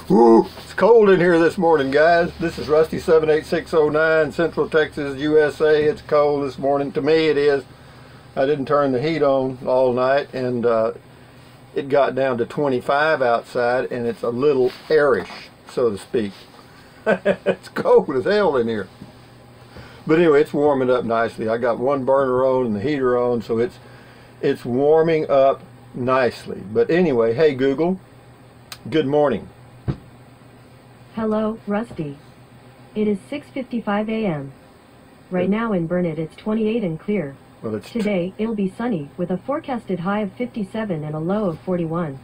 Woo, it's cold in here this morning, guys. This is Rusty 78609, Central Texas, USA. It's cold this morning. To me, it is. I didn't turn the heat on all night, and it got down to 25 outside, and it's a little airish, so to speak. It's cold as hell in here. But anyway, it's warming up nicely. I got one burner on and the heater on, so it's warming up nicely. But anyway, hey Google, good morning. Hello, Rusty. It is 6:55 a.m. Right now in Burnet it's 28 and clear. Well, Today it'll be sunny with a forecasted high of 57 and a low of 41.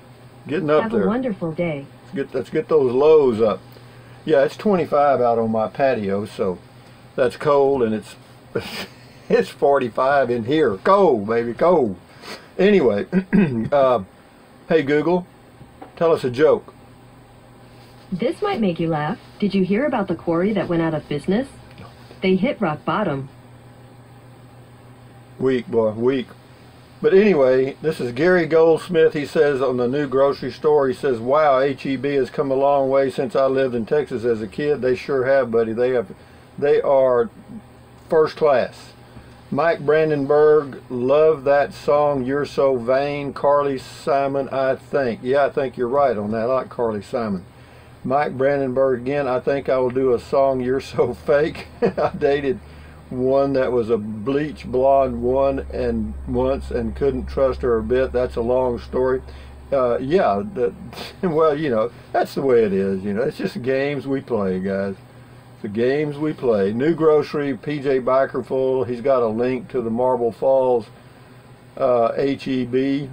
Getting up Have there. a wonderful day. Let's get those lows up. Yeah, it's 25 out on my patio, so that's cold, and it's 45 in here. Cold, baby, cold. Anyway, hey Google, tell us a joke. This might make you laugh. Did you hear about the quarry that went out of business? They hit rock bottom. Weak, boy, weak. But anyway, this is Gary Goldsmith. He says on the new grocery store, he says, wow, H-E-B has come a long way since I lived in Texas as a kid. They sure have, buddy. They are first class. Mike Brandenburg, love that song, You're So Vain. Carly Simon, I think. Yeah, I think you're right on that. I like Carly Simon. Mike Brandenburg again, I think I will do a song, You're So Fake. I dated one that was a bleach blonde once and couldn't trust her a bit. That's a long story. Yeah, well, you know, that's the way it is. You know, it's just games we play, guys. The games we play. New grocery, PJ Bikerful. He's got a link to the Marble Falls HEB.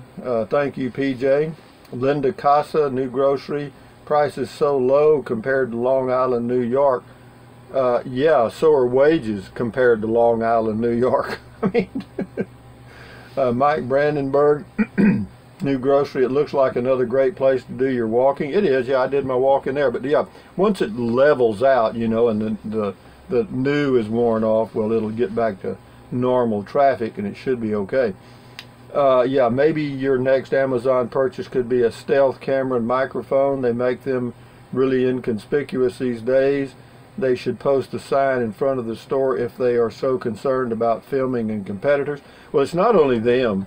Thank you, PJ. Linda Casa, new grocery. Price is so low compared to Long Island, New York. Yeah, so are wages compared to Long Island, New York. I mean, Mike Brandenburg, new grocery. It looks like another great place to do your walking. It is. Yeah, I did my walk in there. But yeah, once it levels out, you know, and the new is worn off, well, it'll get back to normal traffic, and it should be okay. Yeah, maybe your next Amazon purchase could be a stealth camera and microphone. They make them really inconspicuous these days. They should post a sign in front of the store if they are so concerned about filming and competitors. Well, it's not only them.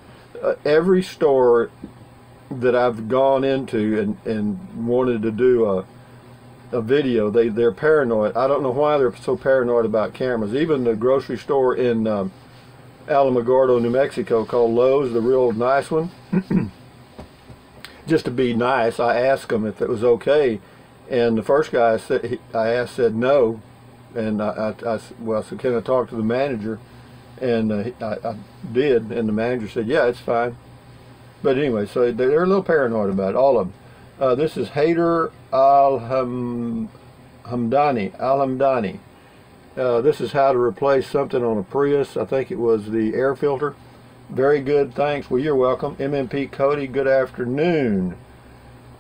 Every store that I've gone into and wanted to do a video, they're paranoid. I don't know why they're so paranoid about cameras. Even the grocery store in Alamogordo, New Mexico, called Lowe's, the real nice one. Just to be nice, I asked them if it was okay, and the first guy said no, and I well, so can I talk to the manager? And I did, and the manager said, yeah, it's fine. But anyway, so they're a little paranoid about it, all of them. This is Haider Al-Hamdani. This is how to replace something on a Prius. I think it was the air filter. Very good, thanks. Well, you're welcome. MMP Cody, good afternoon.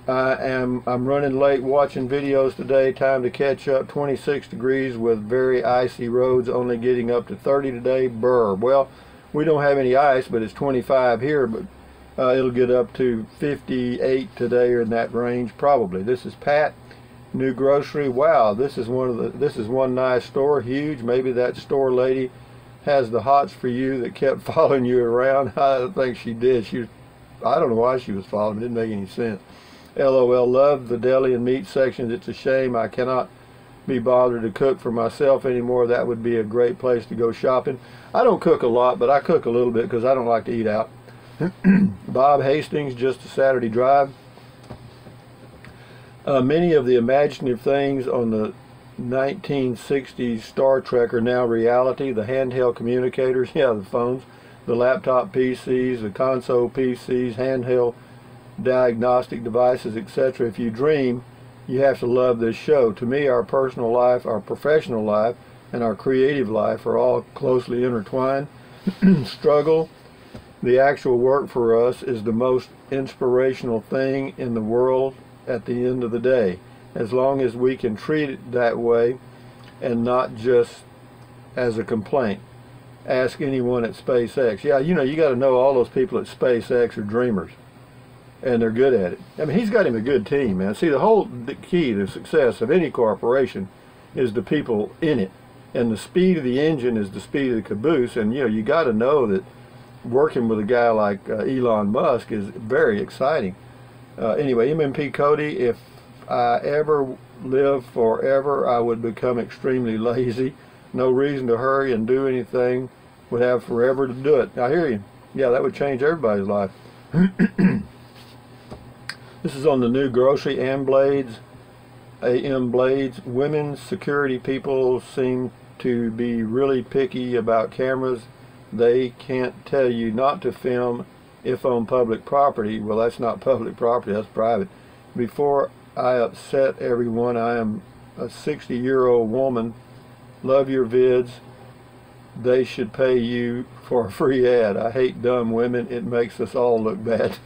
I'm running late watching videos today. Time to catch up. 26 degrees with very icy roads, only getting up to 30 today. Brr. Well, we don't have any ice, but it's 25 here, but it'll get up to 58 today, or in that range probably. This is Pat, new grocery. Wow, this is one nice store, huge. Maybe that store lady has the hots for you that kept following you around. I think she did. I don't know why she was following. It didn't make any sense. LOL, love the deli and meat sections. It's a shame I cannot be bothered to cook for myself anymore. That would be a great place to go shopping. I don't cook a lot, but I cook a little bit because I don't like to eat out. Bob Hastings, just a Saturday drive. Many of the imaginative things on the 1960s Star Trek are now reality. The handheld communicators, yeah, the phones, the laptop PCs, the console PCs, handheld diagnostic devices, etc. If you dream, you have to love this show. To me, our personal life, our professional life, and our creative life are all closely intertwined. Struggle, the actual work for us, is the most inspirational thing in the world at the end of the day. As long as we can treat it that way and not just as a complaint. Ask anyone at SpaceX. Yeah, you know, you got to know all those people at SpaceX are dreamers. and they're good at it. I mean, he's got him a good team, man. See, the key to success of any corporation is the people in it, and the speed of the engine is the speed of the caboose. And you know, you got to know that working with a guy like Elon Musk is very exciting. Anyway, MMP Cody, if I ever live forever, I would become extremely lazy. No reason to hurry and do anything. Would have forever to do it. I hear you. Yeah, that would change everybody's life. This is on the new grocery AM Blades. Women's security people seem to be really picky about cameras. They can't tell you not to film if on public property. Well, that's not public property, that's private. Before I upset everyone, I am a 60-year-old woman. Love your vids. They should pay you for a free ad. I hate dumb women. It makes us all look bad.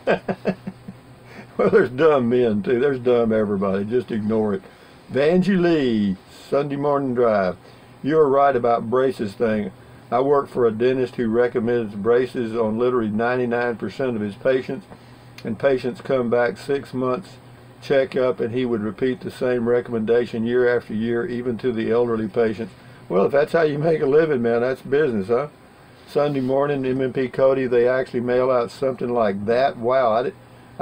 Well, there's dumb men too. There's dumb everybody. Just ignore it. Vangie Lee, Sunday Morning Drive. You're right about braces thing. I work for a dentist who recommends braces on literally 99% of his patients, and patients come back 6 months check up and he would repeat the same recommendation year after year, even to the elderly patients. Well, if that's how you make a living, man, that's business, huh? Sunday morning, MMP Cody, they actually mail out something like that. Wow, I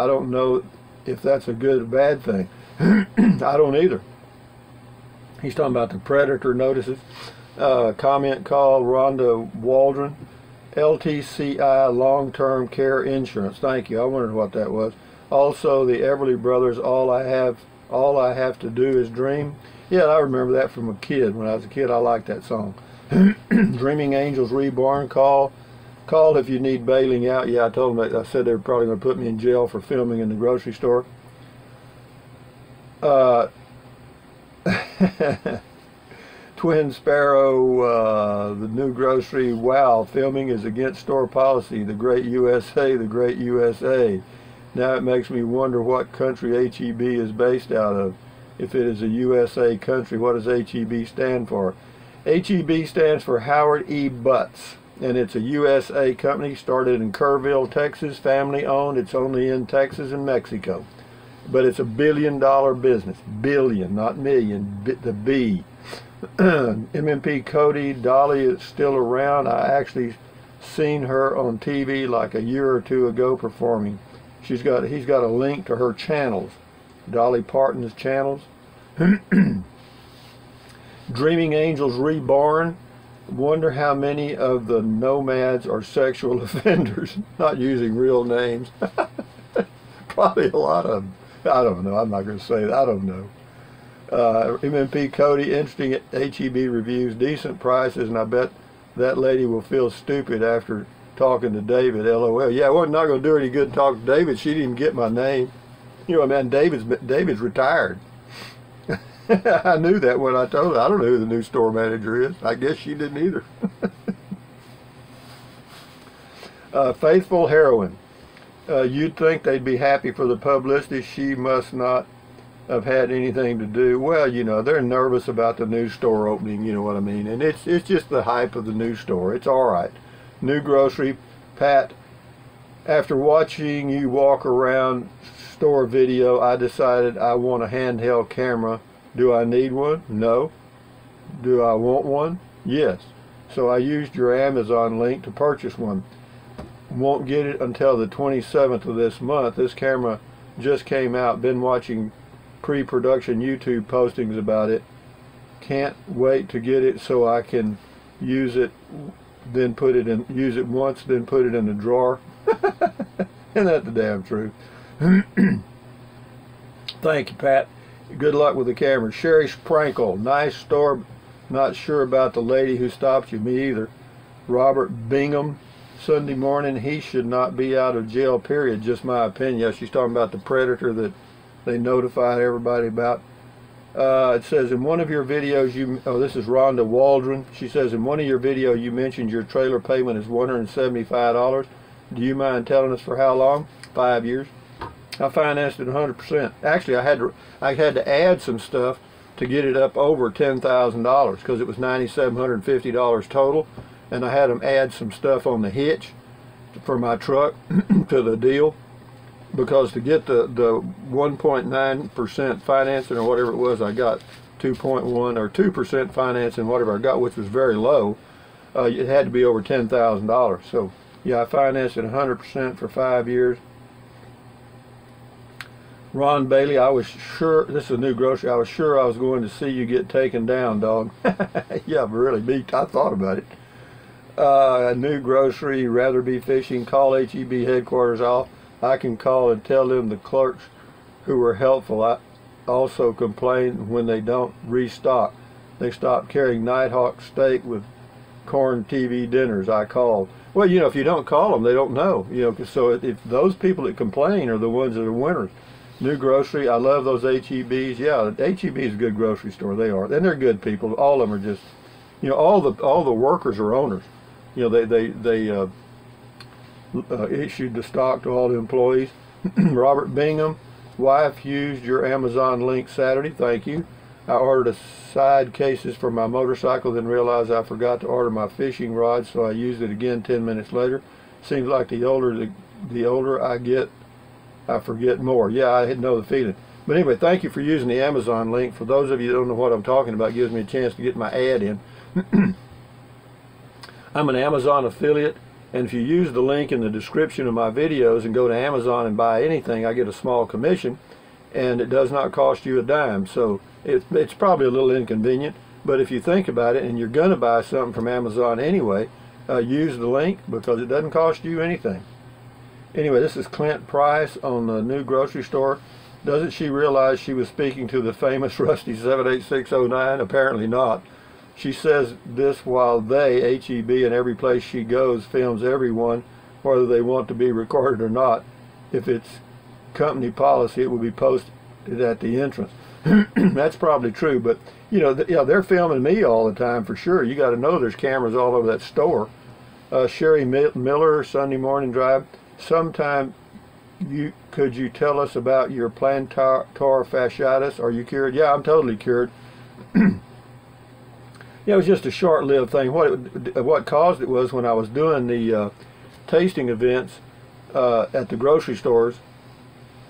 don't know if that's a good or bad thing. I don't either. He's talking about the predator notices. Comment call, Rhonda Waldron. LTCI, long-term care insurance. Thank you. I wondered what that was. Also, the Everly Brothers, all I have to do is dream. Yeah, I remember that from a kid. When I was a kid, I liked that song. Dreaming Angels Reborn. Call if you need bailing out. Yeah, I told them that. I said they were probably going to put me in jail for filming in the grocery store. Twin Sparrow, the new grocery. Wow, filming is against store policy. The great USA, the great USA. Now it makes me wonder what country HEB is based out of. If it is a USA country, what does HEB stand for? HEB stands for Howard E. Butts, and it's a USA company started in Kerrville, Texas, family owned. It's only in Texas and Mexico. But it's $1 billion business. Billion, not million, the B. MMP Cody, Dolly is still around. I actually seen her on TV like a year or two ago performing. He's got a link to her channels, Dolly Parton's channels. Dreaming Angels Reborn. Wonder how many of the nomads are sexual offenders, not using real names. Probably a lot of them. I don't know. I'm not going to say that. I don't know. MMP Cody, interesting HEB reviews, decent prices, and I bet that lady will feel stupid after talking to David. LOL. Yeah, I wasn't not going to do any good to talk to David. She didn't get my name. You know, man, David's retired. I knew that when I told her. I don't know who the new store manager is. I guess she didn't either. Faithful Heroine. You'd think they'd be happy for the publicity. She must not have had anything to do. Well, you know, they're nervous about the new store opening, you know what I mean? And it's just the hype of the new store. It's all right. New grocery. Pat, after watching you walk around store video, I decided I want a handheld camera. Do I need one? No. Do I want one? Yes. So I used your Amazon link to purchase one. Won't get it until the 27th of this month. This camera just came out. Been watching pre-production YouTube postings about it. Can't wait to get it so I can use it, then use it once, then put it in the drawer. Isn't that the damn truth? Thank you, Pat. Good luck with the camera. Sherry Sprankle, nice store. Not sure about the lady who stopped you. Me either. Robert Bingham, Sunday morning. He should not be out of jail, period. Just my opinion. Yeah, she's talking about the predator that they notified everybody about. It says in one of your videos, this is Rhonda Waldron. She says in one of your videos you mentioned your trailer payment is $175. Do you mind telling us for how long? 5 years. I financed it 100%. Actually, I had to add some stuff to get it up over $10,000 because it was $9,750 total, and I had them add some stuff on the hitch for my truck to the deal. because to get the 1.9% financing or whatever it was, I got 2.1 or 2% financing, whatever I got, which was very low. It had to be over $10,000. So yeah, I financed it 100% for 5 years. Ron Bailey, I was sure, this is a new grocery, I was sure I was going to see you get taken down, dog. Yeah, really, I thought about it. A new grocery, rather be fishing, call HEB headquarters off. I can call and tell them the clerks who were helpful. I also complain when they don't restock. They stop carrying Nighthawk steak with corn TV dinners. I called. Well, you know, if you don't call them, they don't know. You know, so if those people that complain are the ones that are winners. New grocery, I love those HEBs. Yeah, HEB is a good grocery store. They are, and they're good people. All of them are just, you know, all the workers are owners. You know, they issued the stock to all the employees. Robert Bingham, wife used your Amazon link Saturday. Thank you. I ordered a side cases for my motorcycle, then realized I forgot to order my fishing rod, so I used it again 10 minutes later. Seems like the older I get, I forget more. Yeah, I know the feeling. But anyway, thank you for using the Amazon link. For those of you that don't know what I'm talking about, it gives me a chance to get my ad in. I'm an Amazon affiliate, and if you use the link in the description of my videos and go to Amazon and buy anything, I get a small commission, and it does not cost you a dime. So it's probably a little inconvenient, but if you think about it and you're going to buy something from Amazon anyway, use the link because it doesn't cost you anything. Anyway, this is Clint Price on the new grocery store. Doesn't she realize she was speaking to the famous Rusty 78609? Apparently not. She says this while they, HEB, and every place she goes, films everyone, whether they want to be recorded or not. If it's company policy, it will be posted at the entrance. That's probably true, but you know, yeah, they're filming me all the time for sure. You got to know there's cameras all over that store. Sherry Miller, Sunday Morning Drive. Sometime could you tell us about your plantar fasciitis? Are you cured? Yeah, I'm totally cured. Yeah, it was just a short-lived thing. What caused it was when I was doing the tasting events at the grocery stores.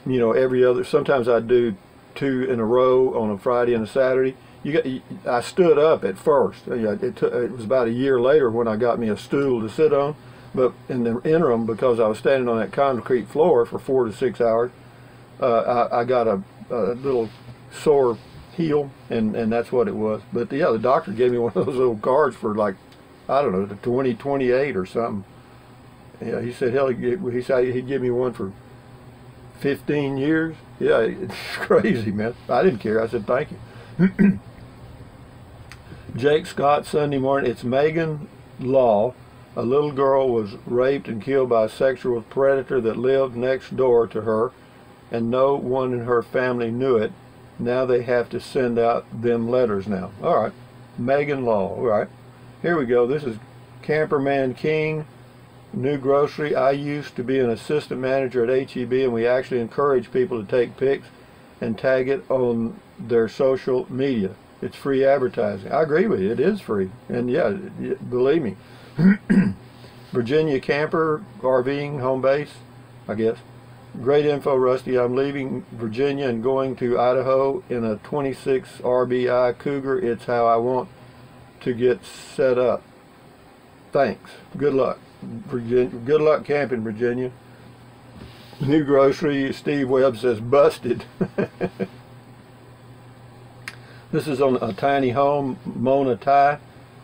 You know, sometimes I'd do 2 in a row on a Friday and a Saturday. I stood up at first. It was about a year later when I got me a stool to sit on. But in the interim, because I was standing on that concrete floor for 4 to 6 hours, I got a little sore heel, and that's what it was. But yeah, the doctor gave me one of those little cards for like, I don't know, the 2028 or something. Yeah, he said, hell, he said he'd give me one for 15 years. Yeah, it's crazy, man. I didn't care. I said, thank you. Jake Scott, Sunday Morning. It's Megan Law. A little girl was raped and killed by a sexual predator that lived next door to her, and no one in her family knew it. Now they have to send out them letters now. All right. Megan Law. All right. Here we go. This is Camperman King, new grocery. I used to be an assistant manager at HEB, and we actually encourage people to take pics and tag it on their social media. It's free advertising. I agree with you. It is free. And yeah, believe me. Virginia camper, RVing, home base, I guess. Great info, Rusty. I'm leaving Virginia and going to Idaho in a 26 RBI Cougar. It's how I want to get set up. Thanks. Good luck, Virginia. Good luck camping, Virginia. New grocery, Steve Webb says, busted. This is on a tiny home, Mona Tai.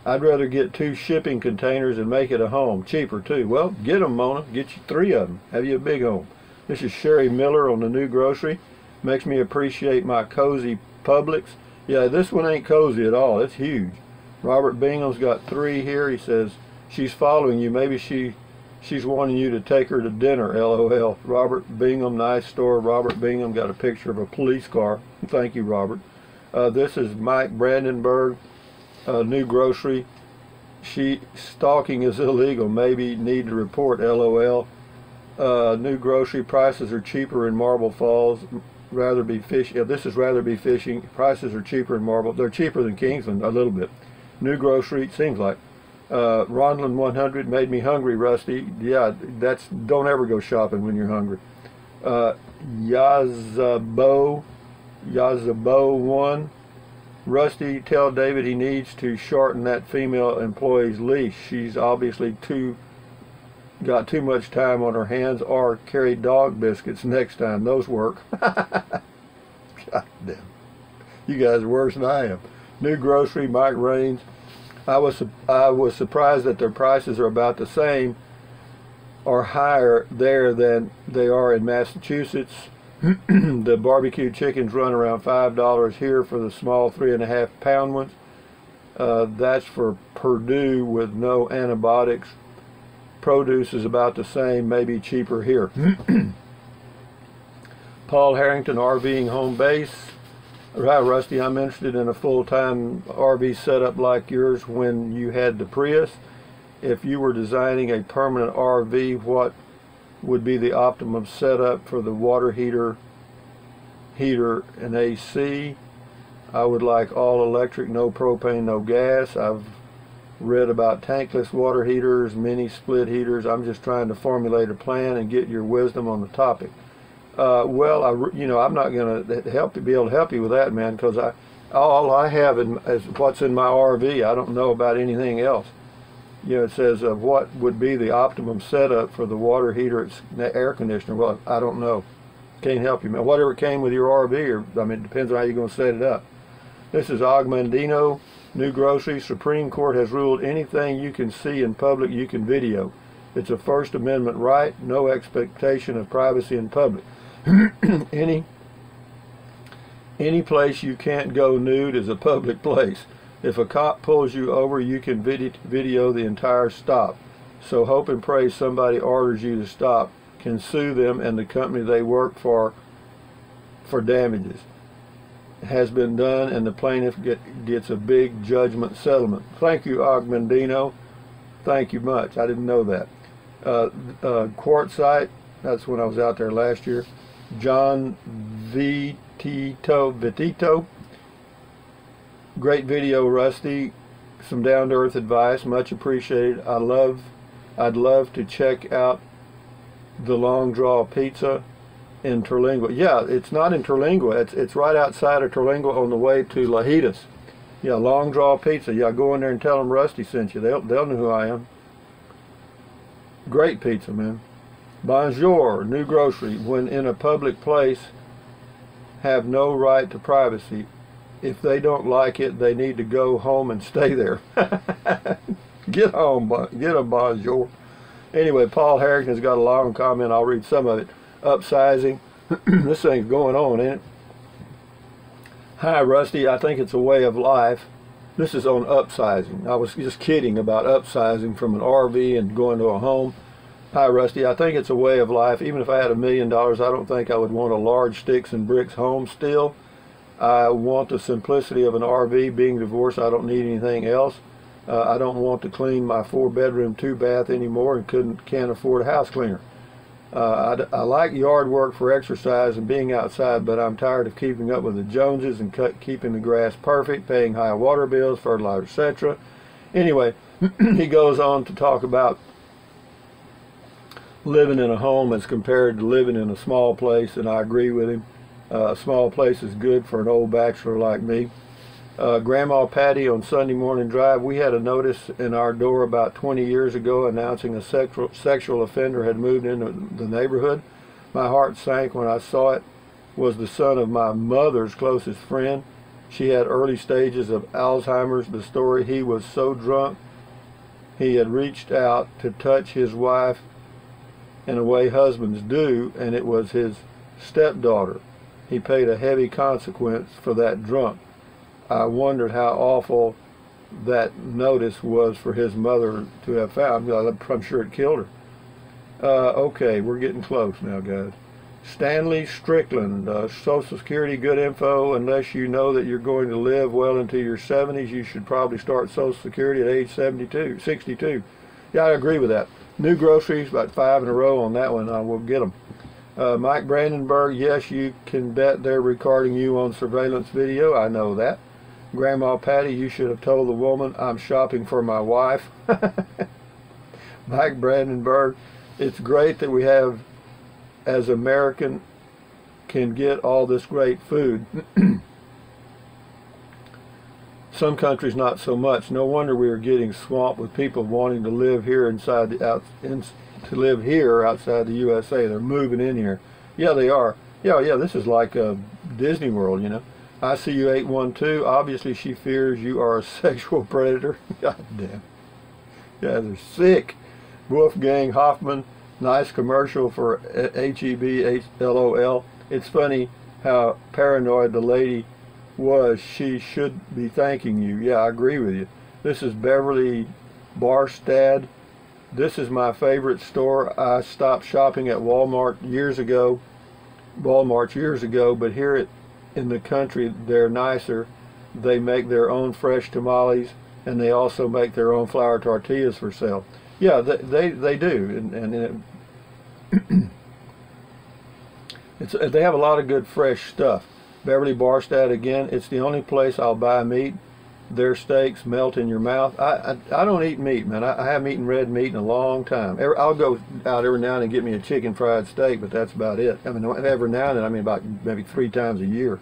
I'd rather get 2 shipping containers and make it a home. Cheaper, too. Well, get them, Mona. Get you 3 of them. Have you a big home. This is Sherry Miller on the new grocery. Makes me appreciate my cozy Publix. Yeah, this one ain't cozy at all. It's huge. Robert Bingham's got 3 here. He says, she's following you. Maybe she's wanting you to take her to dinner, LOL. Robert Bingham, nice store. Robert Bingham got a picture of a police car. Thank you, Robert. This is Mike Brandenburg. New grocery. Stalking is illegal. Maybe need to report, LOL. New grocery. Prices are cheaper in Marble Falls. Rather be fishing. Yeah, this is rather be fishing. Prices are cheaper in Marble. They're cheaper than Kingsland a little bit. New grocery. Seems like. Ronlin 100 made me hungry, Rusty. Yeah, don't ever go shopping when you're hungry. Yazabo 1. Rusty, tell David he needs to shorten that female employee's leash. She's obviously got too much time on her hands, or carry dog biscuits next time. Those work. God damn. You guys are worse than I am. New Grocery, Mike Raines. I was surprised that their prices are about the same or higher there than they are in Massachusetts. The barbecue chickens run around $5 here for the small 3.5 pound ones. That's for Purdue with no antibiotics. Produce is about the same, maybe cheaper here. Paul Harrington, RVing home base. Hi Rusty, I'm interested in a full-time RV setup like yours when you had the Prius. If you were designing a permanent RV, what would be the optimum setup for the water heater and AC? I would like all electric, no propane, no gas. I've read about tankless water heaters, mini split heaters. I'm just trying to formulate a plan and get your wisdom on the topic. Well, I'm not going to be able to help you with that, man, because all I have is what's in my RV. I don't know about anything else. It says what would be the optimum setup for the water heater and air conditioner. Well, I don't know. Can't help you, man. Whatever came with your RV, it depends on how you're going to set it up. This is Augmandino, New Grocery. Supreme Court has ruled anything you can see in public you can video. It's a First Amendment right, no expectation of privacy in public. Any place you can't go nude is a public place. If a cop pulls you over, you can video the entire stop. So hope and pray somebody orders you to stop, can sue them and the company they work for damages. It has been done, and the plaintiff gets a big judgment settlement. Thank you, Augmandino. Thank you much. I didn't know that. Quartzsite, that's when I was out there last year. John Vitito. Great video, Rusty. Some down-to-earth advice, much appreciated. I'd love to check out the Long Draw Pizza in Terlingua. Yeah, it's not in Terlingua. It's right outside of Terlingua on the way to Lajitas. Yeah, Long Draw Pizza. Yeah, go in there and tell them Rusty sent you. They'll know who I am. Great pizza, man. Bonjour, New Grocery. When in a public place, have no right to privacy. If they don't like it, they need to go home and stay there. Get home, get a bonjour. Anyway, Paul Harrington's got a long comment. I'll read some of it. Upsizing. This thing's going on, ain't it? Hi, Rusty. I think it's a way of life. This is on upsizing. I was just kidding about upsizing from an RV and going to a home. Hi, Rusty. I think it's a way of life. Even if I had $1 million, I don't think I would want a large sticks and bricks home still. I want the simplicity of an RV. Being divorced, I don't need anything else. I don't want to clean my 4-bedroom, 2-bath anymore, and can't afford a house cleaner. I like yard work for exercise and being outside, but I'm tired of keeping up with the Joneses and keeping the grass perfect, paying high water bills, fertilizer, etc. Anyway, he goes on to talk about living in a home as compared to living in a small place, and I agree with him. A small place is good for an old bachelor like me. Grandma Patty on Sunday Morning Drive, we had a notice in our door about 20 years ago announcing a sexual offender had moved into the neighborhood. My heart sank when I saw it. Was the son of my mother's closest friend. She had early stages of Alzheimer's. The story, he was so drunk he had reached out to touch his wife in a way husbands do, and it was his stepdaughter. He paid a heavy consequence for that drunk. I wondered how awful that notice was for his mother to have found. I'm sure it killed her. Okay, we're getting close now, guys. Stanley Strickland, Social Security, good info. Unless you know that you're going to live well into your 70s, you should probably start Social Security at age 62. Yeah, I agree with that. New Groceries, about 5 in a row on that one. We'll get them. Mike Brandenburg, yes, you can bet they're recording you on surveillance video. I know that. Grandma Patty, you should have told the woman I'm shopping for my wife. Mike Brandenburg, it's great that we have as American can get all this great food. Some countries not so much. No wonder we are getting swamped with people wanting to live here outside the USA. They're moving in here. Yeah, they are. Yeah. This is like Disney World, you know. I see you 812. Obviously, she fears you are a sexual predator. God damn. Yeah, they're sick. Wolfgang Hoffman. Nice commercial for HEBLOL. It's funny how paranoid the lady was. She should be thanking you. Yeah, I agree with you. This is Beverly Barstad. This is my favorite store. I stopped shopping at Walmart years ago, but here in the country they're nicer. They make their own fresh tamales, and they also make their own flour tortillas for sale. Yeah, they do, and they have a lot of good fresh stuff. Beverly Barstad again. It's the only place I'll buy meat. Their steaks melt in your mouth. I don't eat meat, man. I haven't eaten red meat in a long time. I'll go out every now and then and get me a chicken fried steak, but that's about it. I mean, every now and then, I mean about maybe 3 times a year.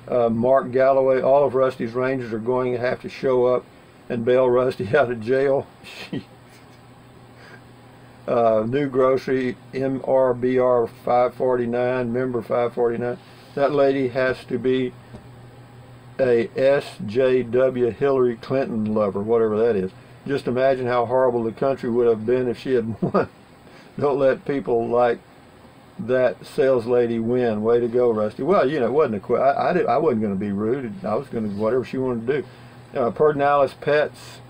Mark Galloway. All of Rusty's Rangers are going to have to show up and bail Rusty out of jail. New Grocery, MRBR 549, member 549. That lady has to be a SJW Hillary Clinton lover, whatever that is. Just imagine how horrible the country would have been if she had won. Don't let people like that sales lady win. Way to go, Rusty. Well, you know, it wasn't I wasn't going to be rude. I was going to whatever she wanted to do. Perdonalis Pets.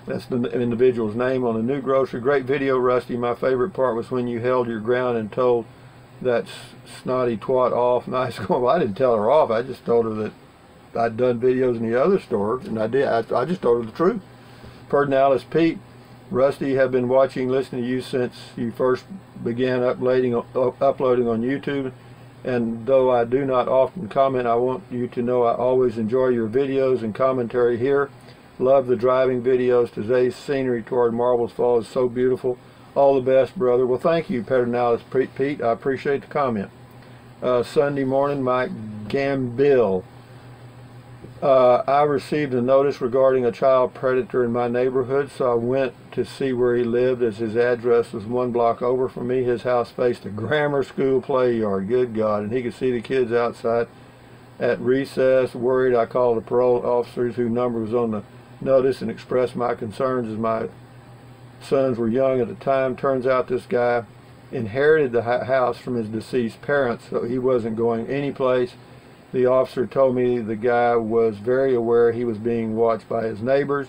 That's the individual's name on the New Grocery. Great video, Rusty. My favorite part was when you held your ground and told that snotty twat off. Nice going. Well, I didn't tell her off. I just told her that I'd done videos in the other store, and I did. I just told her the truth. Perdonalis Pete. Rusty, have been watching, listening to you since you first began uploading on YouTube. And though I do not often comment, I want you to know I always enjoy your videos and commentary here. Love the driving videos. Today's scenery toward Marbles Falls is so beautiful. All the best, brother. Well, thank you, Perdonalis Pete. I appreciate the comment. Sunday morning, Mike Gambill. I received a notice regarding a child predator in my neighborhood, so I went to see where he lived, as his address was 1 block over from me. His house faced a grammar school play yard. Good God. And he could see the kids outside at recess. Worried, I called the parole officers whose number was on the notice and expressed my concerns as my sons were young at the time. Turns out this guy inherited the house from his deceased parents, so he wasn't going anyplace. The officer told me the guy was very aware he was being watched by his neighbors,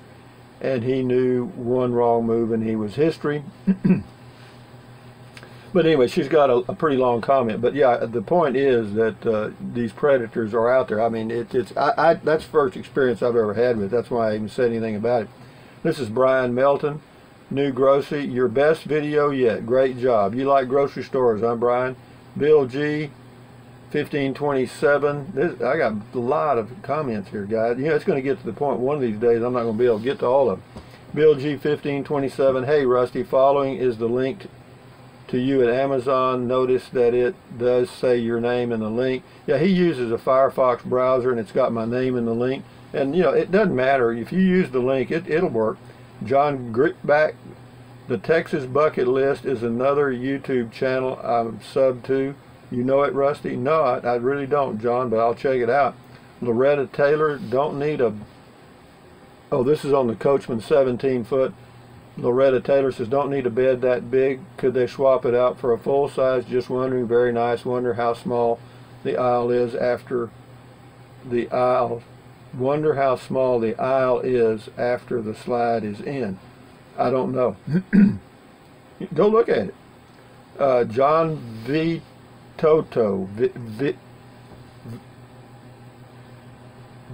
and he knew one wrong move and he was history. But anyway, she's got a pretty long comment. But yeah, the point is that these predators are out there. I mean, that's the first experience I've ever had with it. That's why I even said anything about it. This is Brian Melton, New Grocery. Your best video yet. Great job. You like grocery stores, huh, Brian? Bill G. 1527. I got a lot of comments here, guys. You know, it's going to get to the point one of these days I'm not going to be able to get to all of them. Bill G. 1527. Hey, Rusty, following is the link to you at Amazon. Notice that it does say your name in the link. Yeah, he uses a Firefox browser, and it's got my name in the link. And, you know, it doesn't matter. If you use the link, it'll work. John Gritback. The Texas Bucket List is another YouTube channel I'm sub to. You know it, Rusty? No, I really don't, John, but I'll check it out. Loretta Taylor, don't need a... Oh, this is on the Coachman 17-foot. Loretta Taylor says, don't need a bed that big. Could they swap it out for a full size? Just wondering. Very nice. Wonder how small the aisle is after the aisle. Wonder how small the aisle is after the slide is in. I don't know. Go look at it. John V. Toto,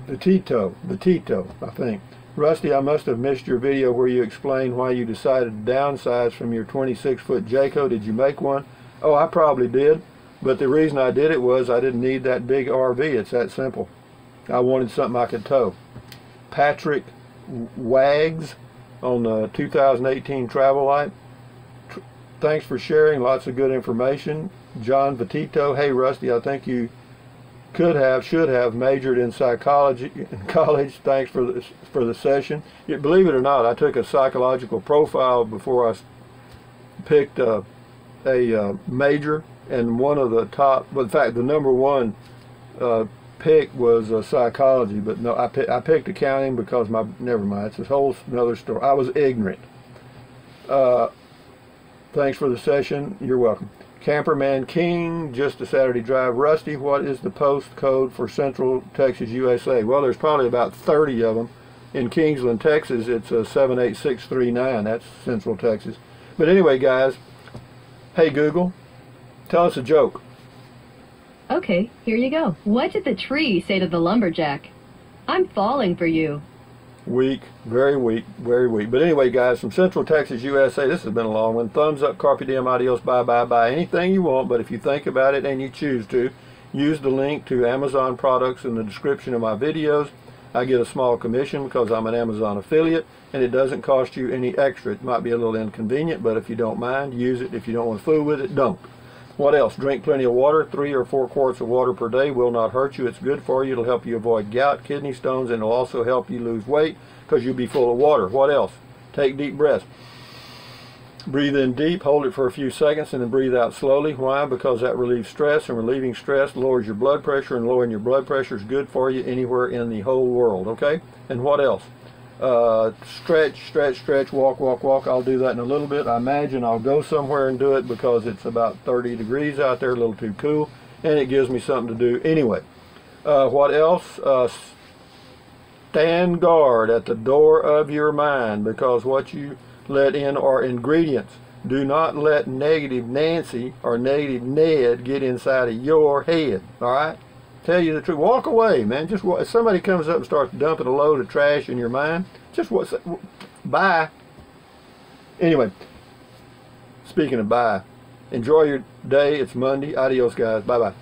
Vitito, I think. Rusty, I must have missed your video where you explained why you decided to downsize from your 26-foot Jayco. Did you make one? Oh, I probably did, but the reason I did it was I didn't need that big RV. It's that simple. I wanted something I could tow. Patrick Wags on the 2018 Travel Light. Thanks for sharing. Lots of good information. John Vitito, hey Rusty, I think you should have majored in psychology in college. Thanks for the session. Believe it or not, I took a psychological profile before I picked a major, and one of the top, well, in fact, the number one pick was psychology. But no, I picked accounting because never mind. It's a whole another story. I was ignorant. Thanks for the session. You're welcome. Camperman King, just a Saturday drive. Rusty, what is the post code for Central Texas, USA? Well, there's probably about 30 of them. In Kingsland, Texas, it's 78639. That's Central Texas. But anyway, guys, hey Google, tell us a joke. Okay, here you go. What did the tree say to the lumberjack? I'm falling for you. Weak, very weak, very weak. But anyway, guys, from Central Texas, USA, this has been a long one. Thumbs up, carpe diem, adios, bye, bye, bye. Anything you want, but if you think about it and you choose to, use the link to Amazon products in the description of my videos. I get a small commission because I'm an Amazon affiliate, and it doesn't cost you any extra. It might be a little inconvenient, but if you don't mind, use it. If you don't want to fool with it, don't. What else? Drink plenty of water. 3 or 4 quarts of water per day will not hurt you. It's good for you. It'll help you avoid gout, kidney stones, and it'll also help you lose weight because you'll be full of water. What else? Take deep breaths. Breathe in deep, hold it for a few seconds, and then breathe out slowly. Why? Because that relieves stress, and relieving stress lowers your blood pressure, and lowering your blood pressure is good for you anywhere in the whole world, okay? And what else? Stretch, stretch, stretch, walk, walk, walk. I'll do that in a little bit. I imagine I'll go somewhere and do it because it's about 30 degrees out there, a little too cool, and it gives me something to do anyway. What else? Stand guard at the door of your mind, because what you let in are ingredients. Do not let negative Nancy or negative Ned get inside of your head, all right? Tell you the truth. Walk away, man. Just if somebody comes up and starts dumping a load of trash in your mind, just bye. Anyway, speaking of bye, enjoy your day. It's Monday. Adios, guys. Bye-bye.